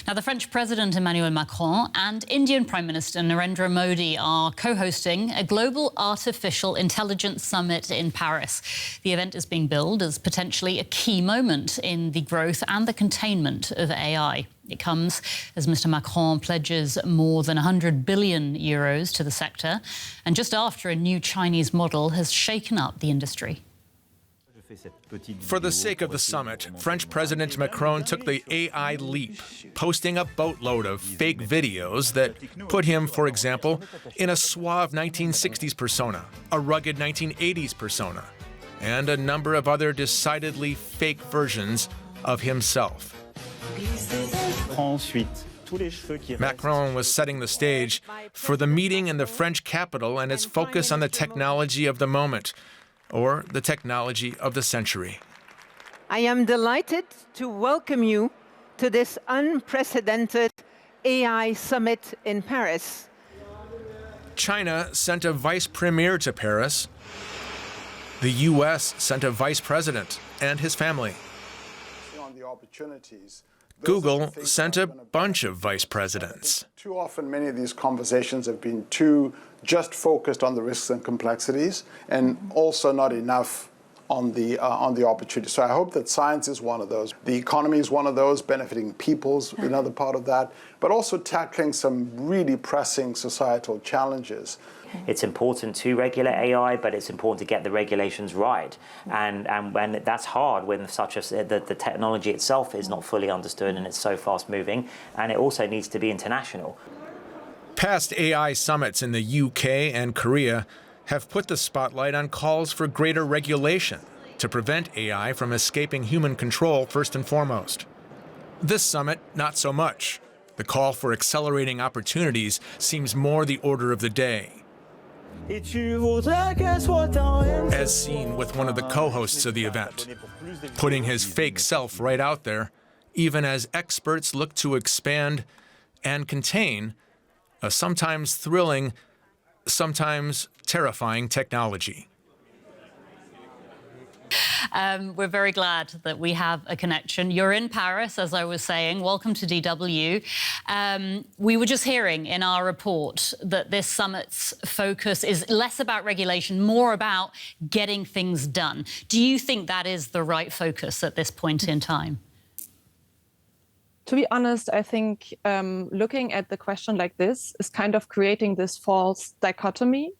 Now, the French President Emmanuel Macron and Indian Prime Minister Narendra Modi are co-hosting a global artificial intelligence summit in Paris. The event is being billed as potentially a key moment in the growth and the containment of AI. It comes as Mr. Macron pledges more than 100 billion euros to the sector, and just after a new Chinese model has shaken up the industry. For the sake of the summit, French President Macron took the AI leap, posting a boatload of fake videos that put him, for example, in a suave 1960s persona, a rugged 1980s persona, and a number of other decidedly fake versions of himself. Macron was setting the stage for the meeting in the French capital and its focus on the technology of the moment, or the technology of the century. I am delighted to welcome you to this unprecedented AI summit in Paris. China sent a vice premier to Paris. The US sent a vice president and his family. Google sent a bunch of vice presidents. Too often, many of these conversations have been too just focused on the risks and complexities, and also not enough on the opportunity. So I hope that science is one of those. The economy is one of those, benefiting people's another part of that, but also tackling some really pressing societal challenges. It's important to regulate AI, but it's important to get the regulations right. And when that's hard when the technology itself is not fully understood and it's so fast moving, and it also needs to be international. Past AI summits in the UK and Korea have put the spotlight on calls for greater regulation to prevent AI from escaping human control first and foremost. This summit, not so much. The call for accelerating opportunities seems more the order of the day. As seen with one of the co-hosts of the event, putting his fake self right out there, even as experts look to expand and contain a sometimes thrilling, sometimes terrifying technology. We're very glad that we have a connection. You're in Paris, as I was saying. Welcome to DW. We were just hearing in our report that this summit's focus is less about regulation, more about getting things done. Do you think that is the right focus at this point in time? To be honest, I think looking at the question like this is kind of creating this false dichotomy,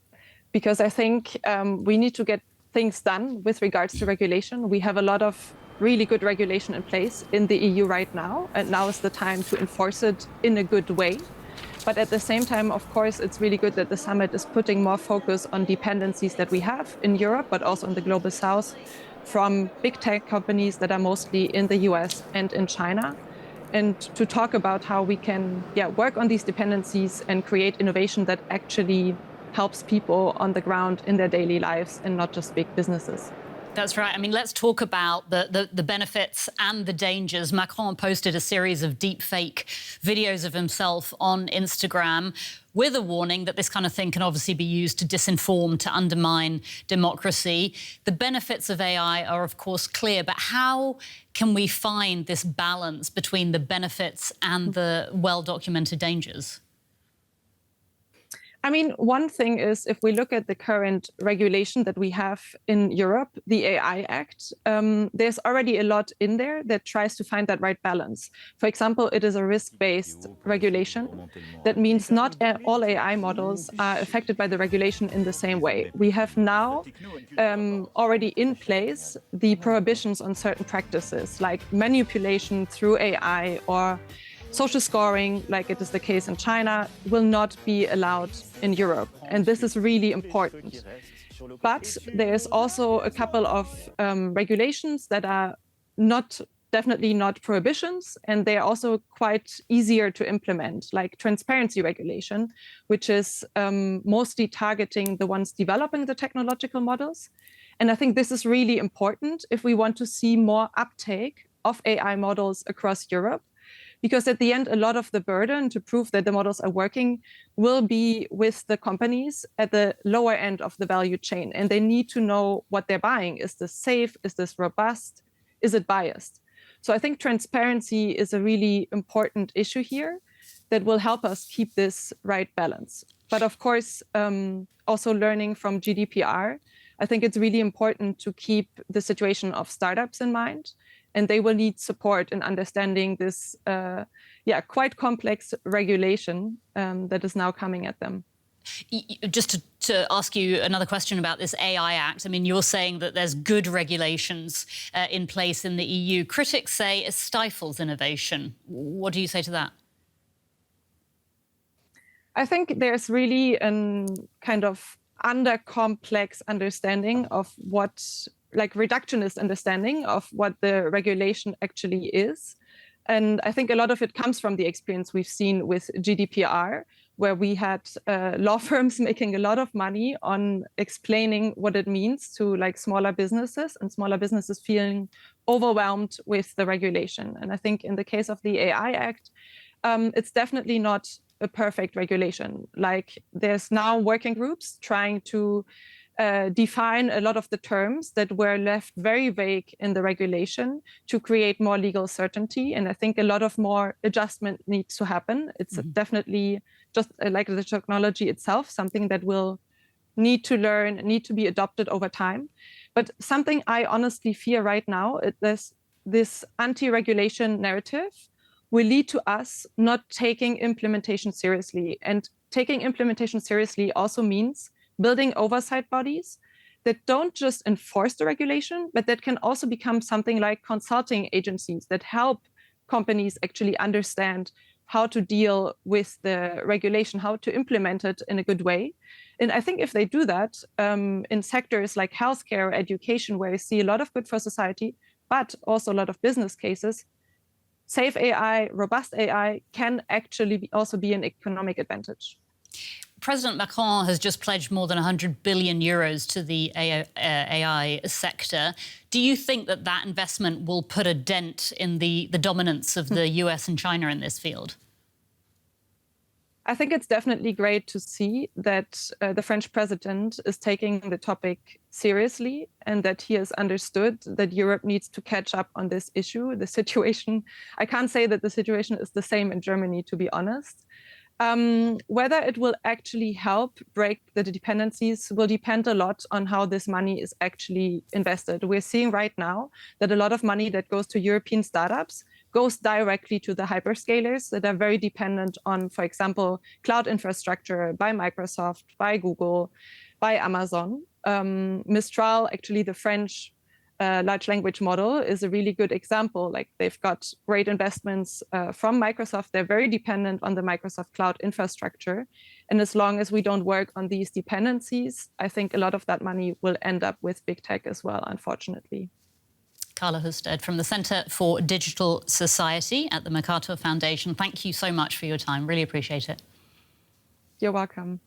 because I think we need to get things done with regards to regulation. We have a lot of really good regulation in place in the EU right now, and now is the time to enforce it in a good way. But at the same time, of course, it's really good that the summit is putting more focus on dependencies that we have in Europe, but also in the global south, from big tech companies that are mostly in the US and in China, and to talk about how we can work on these dependencies and create innovation that actually helps people on the ground in their daily lives and not just big businesses. That's right. I mean, let's talk about the benefits and the dangers. Macron posted a series of deep fake videos of himself on Instagram with a warning that this kind of thing can obviously be used to disinform, to undermine democracy. The benefits of AI are, of course, clear, but how can we find this balance between the benefits and the well-documented dangers? I mean, one thing is, if we look at the current regulation that we have in Europe, the AI Act, there's already a lot in there that tries to find that right balance. For example, it is a risk-based regulation. That means not all AI models are affected by the regulation in the same way. We have now already in place the prohibitions on certain practices, like manipulation through AI or social scoring, like it is the case in China, will not be allowed in Europe. And this is really important. But there is also a couple of regulations that are definitely not prohibitions, and they are also quite easier to implement, like transparency regulation, which is mostly targeting the ones developing the technological models. And I think this is really important if we want to see more uptake of AI models across Europe. Because at the end, a lot of the burden to prove that the models are working will be with the companies at the lower end of the value chain. And they need to know what they're buying. Is this safe? Is this robust? Is it biased? So I think transparency is a really important issue here that will help us keep this right balance. But of course, also learning from GDPR, I think it's really important to keep the situation of startups in mind, and they will need support in understanding this quite complex regulation that is now coming at them. Just to ask you another question about this AI Act, I mean, you're saying that there's good regulations in place in the EU. Critics say it stifles innovation. What do you say to that? I think there's really a kind of under-complex understanding of what, like reductionist understanding of what the regulation actually is. And I think a lot of it comes from the experience we've seen with GDPR, where we had law firms making a lot of money on explaining what it means to like smaller businesses, and smaller businesses feeling overwhelmed with the regulation. And I think in the case of the AI Act, it's definitely not a perfect regulation. Like there's now working groups trying to define a lot of the terms that were left very vague in the regulation to create more legal certainty. And I think a lot of more adjustment needs to happen. It's definitely just like the technology itself, something that will need to learn, need to be adopted over time. But something I honestly fear right now is this anti-regulation narrative will lead to us not taking implementation seriously. And taking implementation seriously also means building oversight bodies that don't just enforce the regulation, but that can also become something like consulting agencies that help companies actually understand how to deal with the regulation, how to implement it in a good way. And I think if they do that in sectors like healthcare or education, where you see a lot of good for society, but also a lot of business cases, safe AI, robust AI can actually also be an economic advantage. President Macron has just pledged more than 100 billion euros to the AI sector. Do you think that that investment will put a dent in the dominance of the US and China in this field? I think it's definitely great to see that the French president is taking the topic seriously, and that he has understood that Europe needs to catch up on this issue. The situation, I can't say that the situation is the same in Germany, to be honest. Whether it will actually help break the dependencies will depend a lot on how this money is actually invested. We're seeing right now that a lot of money that goes to European startups goes directly to the hyperscalers that are very dependent on, for example, cloud infrastructure by Microsoft, by Google, by Amazon. Mistral, actually the French large language model, is a really good example. Like they've got great investments from Microsoft. They're very dependent on the Microsoft cloud infrastructure. And as long as we don't work on these dependencies, I think a lot of that money will end up with big tech as well, unfortunately. Carla Hustedt from the Centre for Digital Society at the Mercator Foundation. Thank you so much for your time. Really appreciate it. You're welcome.